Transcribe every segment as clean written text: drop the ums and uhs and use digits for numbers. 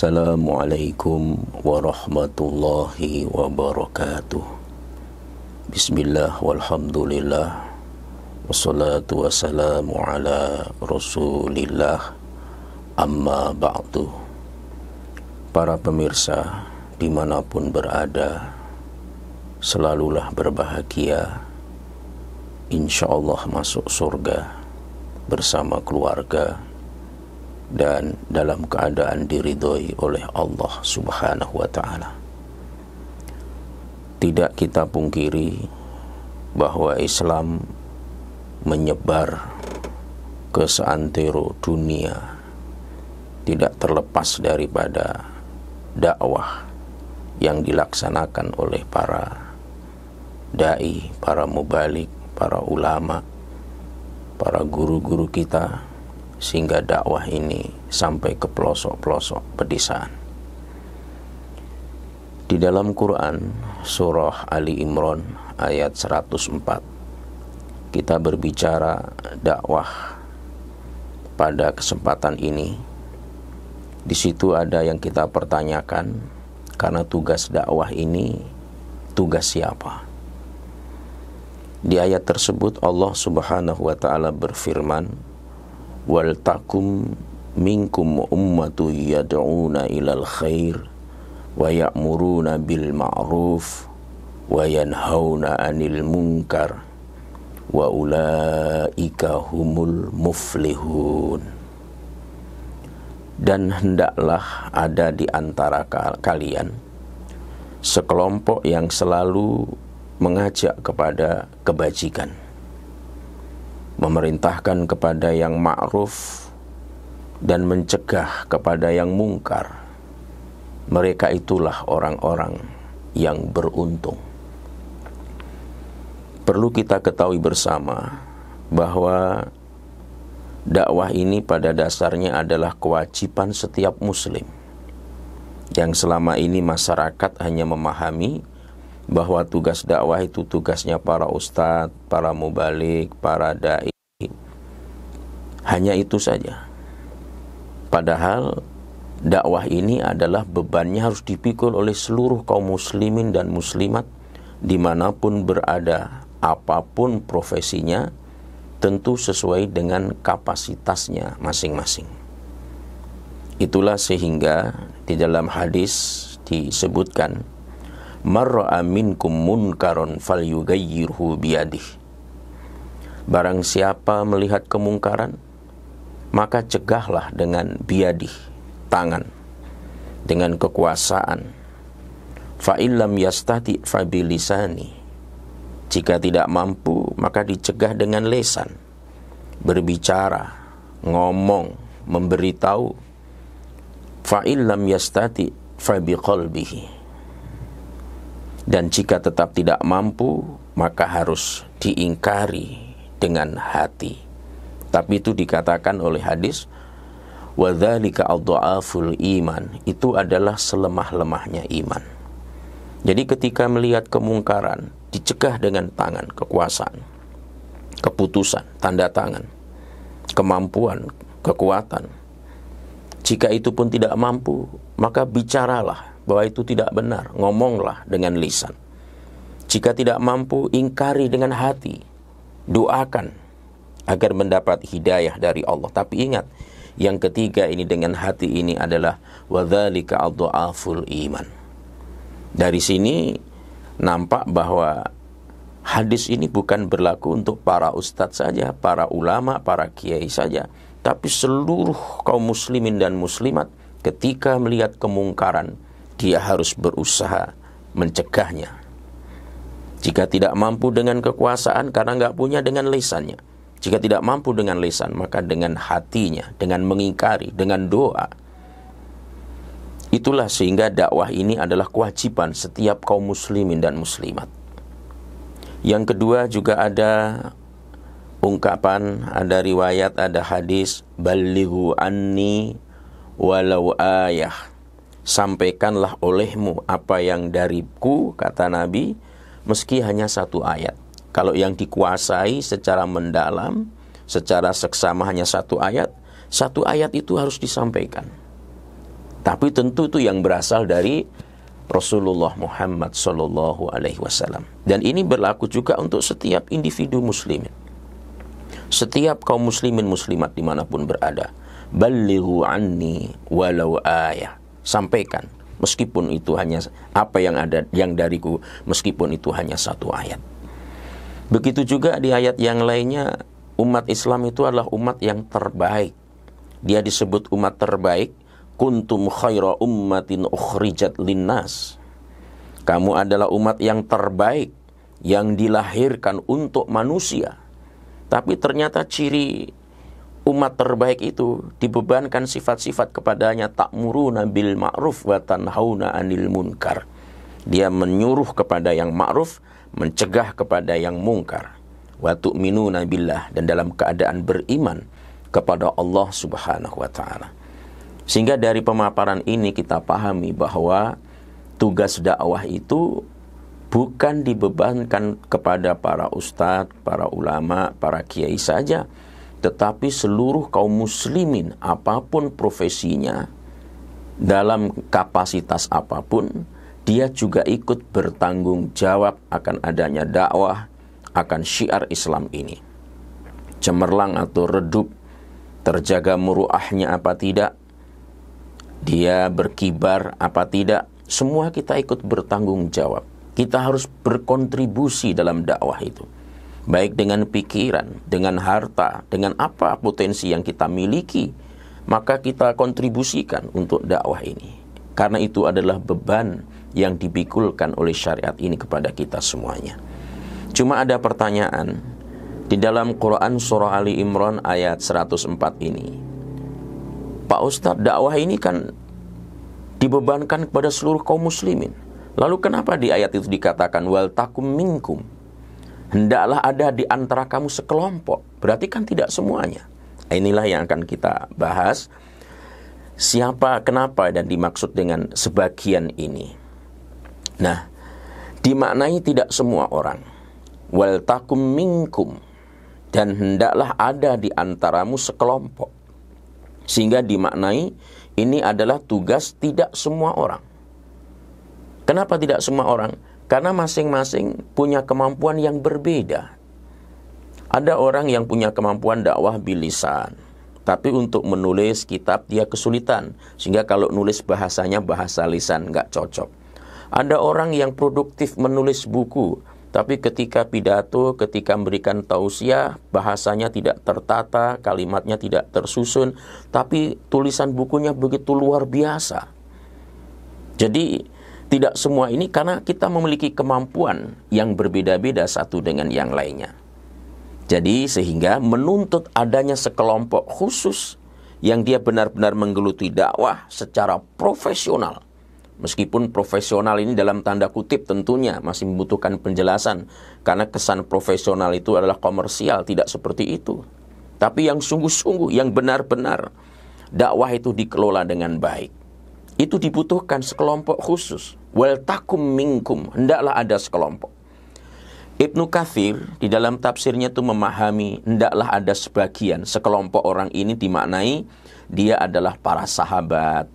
Assalamualaikum warahmatullahi wabarakatuh. Bismillah walhamdulillah wassalatu wassalamu ala rasulillah, amma ba'du. Para pemirsa dimanapun berada, selalulah berbahagia, insyaallah masuk surga bersama keluarga dan dalam keadaan diridhoi oleh Allah Subhanahu wa ta'ala. Tidak kita pungkiri bahwa Islam menyebar ke seantero dunia, tidak terlepas daripada dakwah yang dilaksanakan oleh para dai, para mubalik, para ulama, para guru-guru kita, sehingga dakwah ini sampai ke pelosok-pelosok pedesaan. Di dalam Quran surah Ali Imran ayat 104 kita berbicara dakwah. Pada kesempatan ini di situ ada yang kita pertanyakan, karena tugas dakwah ini tugas siapa? Di ayat tersebut Allah Subhanahu wa ta'ala berfirman, wal takum minkum ummatu yad'una ilal khair wa ya'muruna bil ma'ruf wa yanhauna 'anil munkar wa ulaika humul muflihun. Dan hendaklah ada di antara kalian sekelompok yang selalu mengajak kepada kebajikan, memerintahkan kepada yang ma'ruf dan mencegah kepada yang mungkar. Mereka itulah orang-orang yang beruntung. Perlu kita ketahui bersama bahwa dakwah ini pada dasarnya adalah kewajiban setiap muslim, yang selama ini masyarakat hanya memahami bahwa tugas dakwah itu tugasnya para ustadz, para mubalik, para dai. Hanya itu saja. Padahal dakwah ini adalah bebannya harus dipikul oleh seluruh kaum muslimin dan muslimat dimanapun berada, apapun profesinya, tentu sesuai dengan kapasitasnya masing-masing. Itulah sehingga di dalam hadis disebutkan, marra'a minkum munkaron falyughayyirhu biyadihi. Barang siapa melihat kemungkaran, maka cegahlah dengan biyadih, tangan, dengan kekuasaan. Fa illam yastati fa bilisani. Jika tidak mampu, maka dicegah dengan lisan, berbicara, ngomong, memberitahu. Fa illam yastati fa biqalbihi. Dan jika tetap tidak mampu, maka harus diingkari dengan hati. Tapi itu dikatakan oleh hadis, wa dzalika adhaful iman, itu adalah selemah-lemahnya iman. Jadi ketika melihat kemungkaran, dicegah dengan tangan, kekuasaan, keputusan, tanda tangan, kemampuan, kekuatan. Jika itu pun tidak mampu, maka bicaralah bahwa itu tidak benar, ngomonglah dengan lisan. Jika tidak mampu, ingkari dengan hati, doakan agar mendapat hidayah dari Allah. Tapi ingat, yang ketiga ini dengan hati ini adalah wadzalika adhaful iman. Dari sini nampak bahwa hadis ini bukan berlaku untuk para ustadz saja, para ulama, para kiai saja, tapi seluruh kaum muslimin dan muslimat ketika melihat kemungkaran, dia harus berusaha mencegahnya. Jika tidak mampu dengan kekuasaan, karena nggak punya, dengan lisannya. Jika tidak mampu dengan lisan, maka dengan hatinya, dengan mengingkari, dengan doa. Itulah sehingga dakwah ini adalah kewajiban setiap kaum muslimin dan muslimat. Yang kedua juga ada ungkapan, ada riwayat, ada hadis, ballighu anni walau ayah. Sampaikanlah olehmu apa yang dariku, kata Nabi, meski hanya satu ayat. Kalau yang dikuasai secara mendalam, secara seksama hanya satu ayat itu harus disampaikan. Tapi tentu itu yang berasal dari Rasulullah Muhammad Sallallahu Alaihi Wasallam. Dan ini berlaku juga untuk setiap individu muslimin, setiap kaum muslimin muslimat dimanapun berada. Ballighu anni walau ayah. Sampaikan, meskipun itu hanya apa yang ada yang dariku, meskipun itu hanya satu ayat. Begitu juga di ayat yang lainnya, umat Islam itu adalah umat yang terbaik. Dia disebut umat terbaik. Kuntum khaira ummatin ukhrijat linnas. Kamu adalah umat yang terbaik, yang dilahirkan untuk manusia. Tapi ternyata ciri umat terbaik itu dibebankan sifat-sifat kepadanya. Ta'muruna bil ma'ruf wa tanhauna 'anil munkar. Dia menyuruh kepada yang ma'ruf, mencegah kepada yang mungkar. Wa tu'minuna billah, dan dalam keadaan beriman kepada Allah Subhanahu wa ta'ala. Sehingga dari pemaparan ini kita pahami bahwa tugas dakwah itu bukan dibebankan kepada para ustadz, para ulama, para kiai saja, tetapi seluruh kaum muslimin apapun profesinya, dalam kapasitas apapun, dia juga ikut bertanggung jawab akan adanya dakwah, akan syiar Islam ini. Cemerlang atau redup, terjaga muruahnya apa tidak, dia berkibar apa tidak, semua kita ikut bertanggung jawab. Kita harus berkontribusi dalam dakwah itu, baik dengan pikiran, dengan harta, dengan apa potensi yang kita miliki, maka kita kontribusikan untuk dakwah ini. Karena itu adalah beban yang dipikulkan oleh syariat ini kepada kita semuanya. Cuma ada pertanyaan, di dalam Quran surah Ali Imran ayat 104 ini, Pak Ustadz, dakwah ini kan dibebankan kepada seluruh kaum muslimin. Lalu kenapa di ayat itu dikatakan wal takum minkum? Hendaklah ada di antara kamu sekelompok. Berarti kan tidak semuanya. Inilah yang akan kita bahas. Siapa, kenapa, dan dimaksud dengan sebagian ini. Nah, dimaknai tidak semua orang. Wal takum minkum, dan hendaklah ada di antaramu sekelompok. Sehingga dimaknai ini adalah tugas tidak semua orang. Kenapa tidak semua orang? Karena masing-masing punya kemampuan yang berbeda. Ada orang yang punya kemampuan dakwah bilisan, tapi untuk menulis kitab dia kesulitan, sehingga kalau nulis bahasanya bahasa lisan nggak cocok. Ada orang yang produktif menulis buku, tapi ketika pidato, ketika memberikan tausiah, bahasanya tidak tertata, kalimatnya tidak tersusun, tapi tulisan bukunya begitu luar biasa. Jadi, tidak semua ini karena kita memiliki kemampuan yang berbeda-beda satu dengan yang lainnya. Jadi, sehingga menuntut adanya sekelompok khusus yang dia benar-benar menggeluti dakwah secara profesional. Meskipun profesional ini dalam tanda kutip tentunya masih membutuhkan penjelasan, karena kesan profesional itu adalah komersial, tidak seperti itu. Tapi yang sungguh-sungguh, yang benar-benar dakwah itu dikelola dengan baik, itu dibutuhkan sekelompok khusus. Wal takum minkum, hendaklah ada sekelompok. Ibnu Katsir di dalam tafsirnya itu memahami hendaklah ada sebagian, sekelompok orang ini dimaknai dia adalah para sahabat,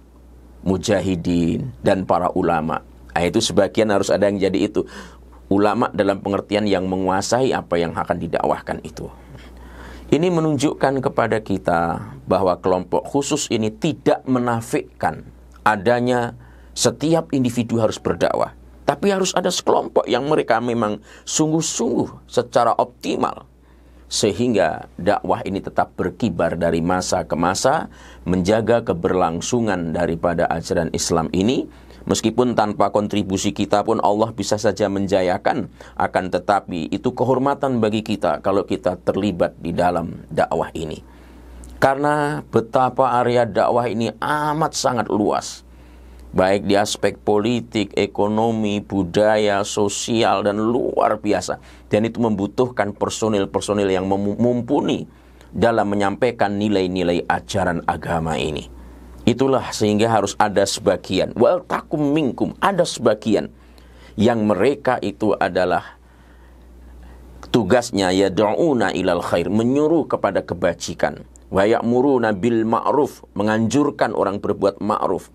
mujahidin, dan para ulama. Itu sebagian harus ada yang jadi itu. Ulama dalam pengertian yang menguasai apa yang akan didakwahkan itu. Ini menunjukkan kepada kita bahwa kelompok khusus ini tidak menafikan adanya setiap individu harus berdakwah. Tapi harus ada sekelompok yang mereka memang sungguh-sungguh secara optimal, sehingga dakwah ini tetap berkibar dari masa ke masa, menjaga keberlangsungan daripada ajaran Islam ini. Meskipun tanpa kontribusi kita pun Allah bisa saja menjayakan, akan tetapi itu kehormatan bagi kita kalau kita terlibat di dalam dakwah ini. Karena betapa area dakwah ini amat sangat luas, baik di aspek politik, ekonomi, budaya, sosial, dan luar biasa. Dan itu membutuhkan personil-personil yang mumpuni dalam menyampaikan nilai-nilai ajaran agama ini. Itulah sehingga harus ada sebagian, wal takum minkum, ada sebagian yang mereka itu adalah tugasnya yad'una ilal khair, menyuruh kepada kebajikan, wa ya'muruna bil ma'ruf, menganjurkan orang berbuat ma'ruf,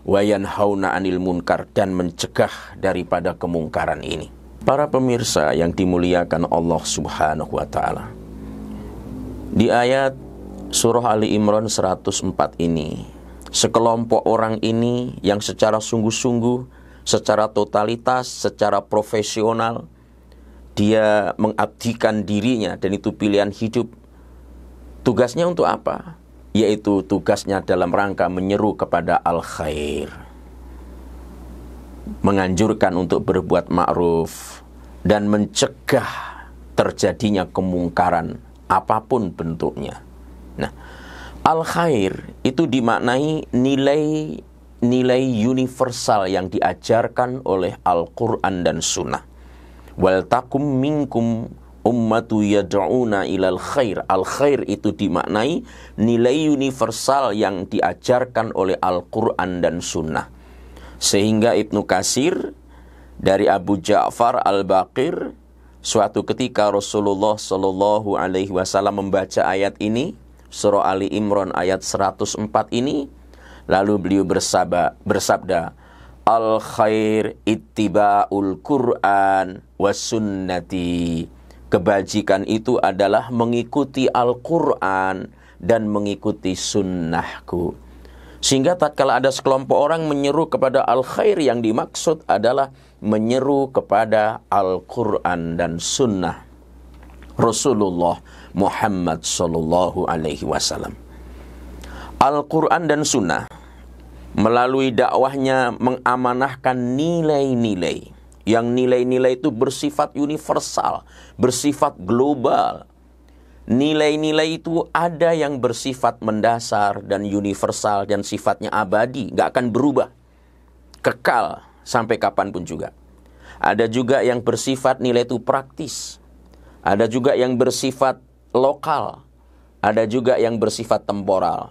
wa yanhauna 'anil munkar, dan mencegah daripada kemungkaran ini. Para pemirsa yang dimuliakan Allah Subhanahu wa taala. Di ayat surah Ali Imran 104 ini, sekelompok orang ini yang secara sungguh-sungguh, secara totalitas, secara profesional, dia mengabdikan dirinya, dan itu pilihan hidup. Tugasnya untuk apa? Yaitu tugasnya dalam rangka menyeru kepada al-khair, menganjurkan untuk berbuat ma'ruf, dan mencegah terjadinya kemungkaran apapun bentuknya. Nah, al-khair itu dimaknai nilai universal yang diajarkan oleh Al-Quran dan Sunnah. Wal takum minkum ummatu yad'una ilal khair. Al-khair itu dimaknai nilai universal yang diajarkan oleh Al-Quran dan Sunnah. Sehingga Ibnu Katsir dari Abu Ja'far Al-Baqir, suatu ketika Rasulullah Shallallahu Alaihi Wasallam membaca ayat ini, surah Ali Imran ayat 104 ini, lalu beliau bersabda, al-khair ittiba'ul Qur'an was sunnati. Kebajikan itu adalah mengikuti Al-Quran dan mengikuti sunnahku. Sehingga tatkala ada sekelompok orang menyeru kepada al-khair, yang dimaksud adalah menyeru kepada Al-Quran dan sunnah Rasulullah Muhammad Sallallahu Alaihi Wasallam. Al-Quran dan sunnah melalui dakwahnya mengamanahkan nilai-nilai, yang nilai-nilai itu bersifat universal, bersifat global. Nilai-nilai itu ada yang bersifat mendasar dan universal dan sifatnya abadi, gak akan berubah, kekal sampai kapanpun juga. Ada juga yang bersifat nilai itu praktis, ada juga yang bersifat lokal, ada juga yang bersifat temporal,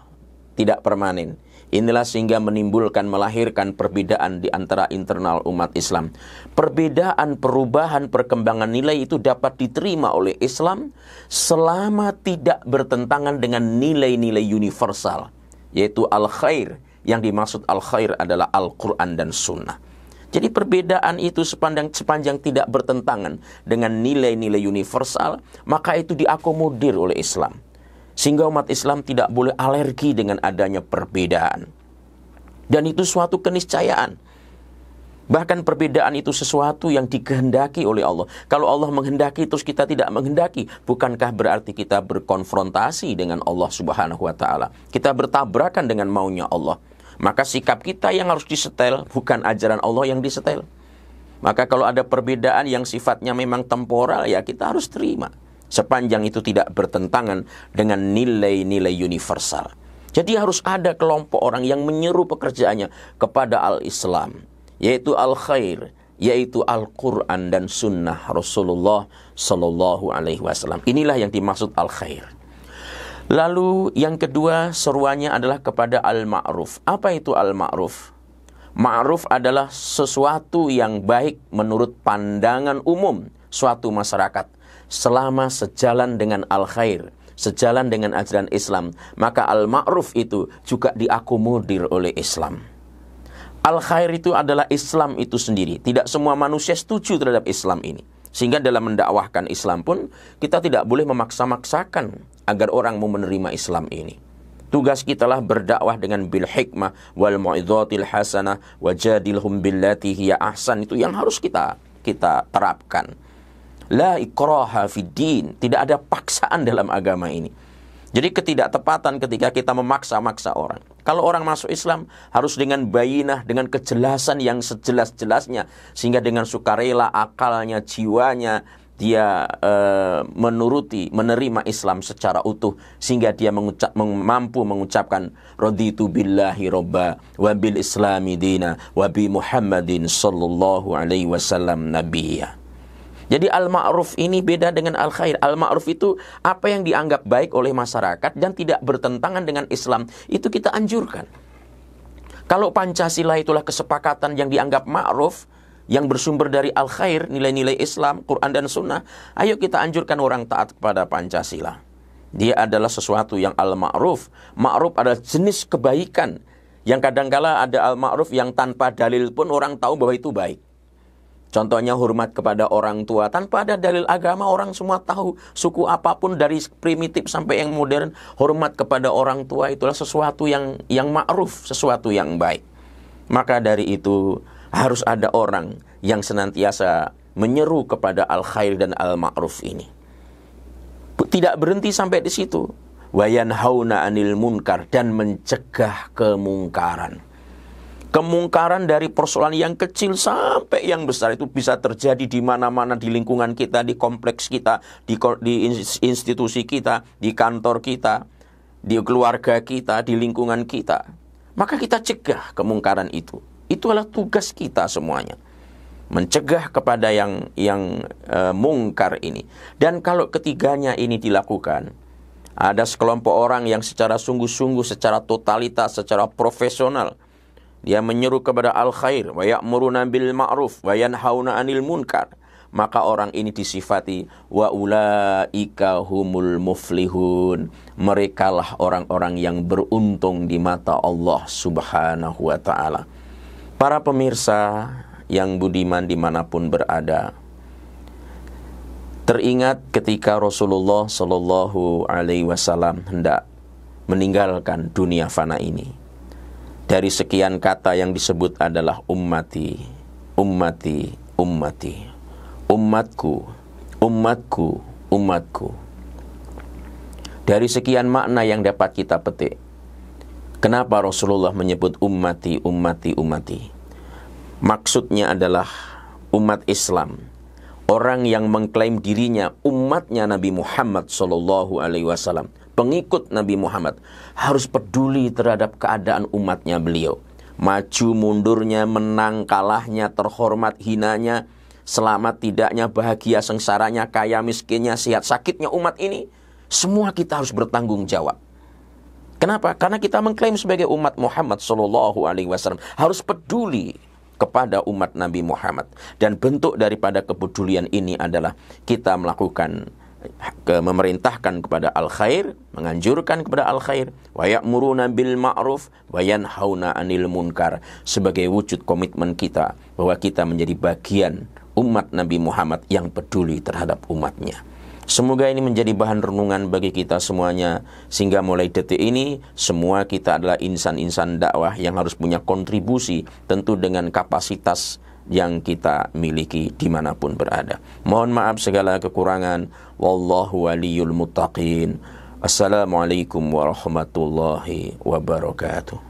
tidak permanen. Inilah sehingga melahirkan perbedaan di antara internal umat Islam. Perbedaan, perubahan, perkembangan nilai itu dapat diterima oleh Islam selama tidak bertentangan dengan nilai-nilai universal, yaitu al-khair. Yang dimaksud al-khair adalah Al-Quran dan Sunnah. Jadi perbedaan itu sepanjang tidak bertentangan dengan nilai-nilai universal, maka itu diakomodir oleh Islam. Sehingga umat Islam tidak boleh alergi dengan adanya perbedaan. Dan itu suatu keniscayaan. Bahkan perbedaan itu sesuatu yang dikehendaki oleh Allah. Kalau Allah menghendaki terus kita tidak menghendaki, bukankah berarti kita berkonfrontasi dengan Allah Subhanahu wa taala? Kita bertabrakan dengan maunya Allah. Maka sikap kita yang harus disetel, bukan ajaran Allah yang disetel. Maka kalau ada perbedaan yang sifatnya memang temporal, ya kita harus terima, sepanjang itu tidak bertentangan dengan nilai-nilai universal. Jadi harus ada kelompok orang yang menyeru pekerjaannya kepada al-Islam, yaitu al-khair, yaitu Al-Quran dan Sunnah Rasulullah Sallallahu Alaihi Wasallam. Inilah yang dimaksud al-khair. Lalu yang kedua seruannya adalah kepada al-ma'ruf. Apa itu al-ma'ruf? Ma'ruf adalah sesuatu yang baik menurut pandangan umum suatu masyarakat, selama sejalan dengan al-khair, sejalan dengan ajaran Islam, maka al-ma'ruf itu juga diakomodir oleh Islam. Al-khair itu adalah Islam itu sendiri. Tidak semua manusia setuju terhadap Islam ini. Sehingga dalam mendakwahkan Islam pun kita tidak boleh memaksa-maksakan agar orang mau menerima Islam ini. Tugas kita lah berdakwah dengan bil hikmah wal mau'izatil hasanah wajadilhum billati hiya ahsan. Itu yang harus kita terapkan. La ikraha fid din, tidak ada paksaan dalam agama ini. Jadi ketidaktepatan ketika kita memaksa-maksa orang. Kalau orang masuk Islam harus dengan bayinah, dengan kejelasan yang sejelas-jelasnya, sehingga dengan sukarela akalnya, jiwanya dia menerima Islam secara utuh, sehingga dia mampu mengucapkan raditu billahi robba wa bil islami dina wa bi Muhammadin sallallahu alaihi wasallam nabiyya. Jadi al-ma'ruf ini beda dengan al-khair. Al-ma'ruf itu apa yang dianggap baik oleh masyarakat dan tidak bertentangan dengan Islam, itu kita anjurkan. Kalau Pancasila itulah kesepakatan yang dianggap ma'ruf, yang bersumber dari al-khair, nilai-nilai Islam, Quran dan Sunnah, ayo kita anjurkan orang taat kepada Pancasila. Dia adalah sesuatu yang al-ma'ruf. Ma'ruf adalah jenis kebaikan Yang kadangkala ada al-ma'ruf yang tanpa dalil pun orang tahu bahwa itu baik. Contohnya hormat kepada orang tua. Tanpa ada dalil agama, orang semua tahu. Suku apapun dari primitif sampai yang modern, hormat kepada orang tua itulah sesuatu yang ma'ruf, sesuatu yang baik. Maka dari itu harus ada orang yang senantiasa menyeru kepada al-khair dan al-ma'ruf ini. Tidak berhenti sampai di situ. Wayanhauna 'anil munkar, dan mencegah kemungkaran. Kemungkaran dari persoalan yang kecil sampai yang besar itu bisa terjadi di mana-mana, di lingkungan kita, di kompleks kita, di institusi kita, di kantor kita, di keluarga kita, di lingkungan kita. Maka kita cegah kemungkaran itu. Itu adalah tugas kita semuanya. Mencegah kepada yang mungkar ini. Dan kalau ketiganya ini dilakukan, ada sekelompok orang yang secara sungguh-sungguh, secara totalitas, secara profesional, dia menyeru kepada al-khair, wa ya'muruna bil ma'ruf, wa yanhauna 'anil munkar. Maka orang ini disifati wa ulaika humul muflihun. Merekalah orang-orang yang beruntung di mata Allah Subhanahu wa ta'ala. Para pemirsa yang budiman dimanapun berada, teringat ketika Rasulullah Shallallahu Alaihi Wasallam hendak meninggalkan dunia fana ini. Dari sekian kata yang disebut adalah ummati, ummati, ummati, umatku, umatku, umatku. Dari sekian makna yang dapat kita petik, kenapa Rasulullah menyebut ummati, ummati, ummati? Maksudnya adalah umat Islam. Orang yang mengklaim dirinya umatnya Nabi Muhammad Sallallahu Alaihi Wasallam, pengikut Nabi Muhammad, harus peduli terhadap keadaan umatnya beliau. Maju mundurnya, menang kalahnya, terhormat hinanya, selamat tidaknya, bahagia sengsaranya, kaya miskinnya, sehat sakitnya umat ini, semua kita harus bertanggung jawab. Kenapa? Karena kita mengklaim sebagai umat Muhammad Sallallahu Alaihi Wasallam, harus peduli kepada umat Nabi Muhammad. Dan bentuk daripada kepedulian ini adalah kita melakukan, memerintahkan kepada al-khair, menganjurkan kepada al-khair, wa ya'muruna bil ma'ruf wa yanhauna 'anil munkar, sebagai wujud komitmen kita bahwa kita menjadi bagian umat Nabi Muhammad yang peduli terhadap umatnya. Semoga ini menjadi bahan renungan bagi kita semuanya, sehingga mulai detik ini semua kita adalah insan-insan dakwah yang harus punya kontribusi, tentu dengan kapasitas yang kita miliki dimanapun berada. Mohon maaf segala kekurangan. Wallahu waliyul muttaqin. Assalamualaikum warahmatullahi wabarakatuh.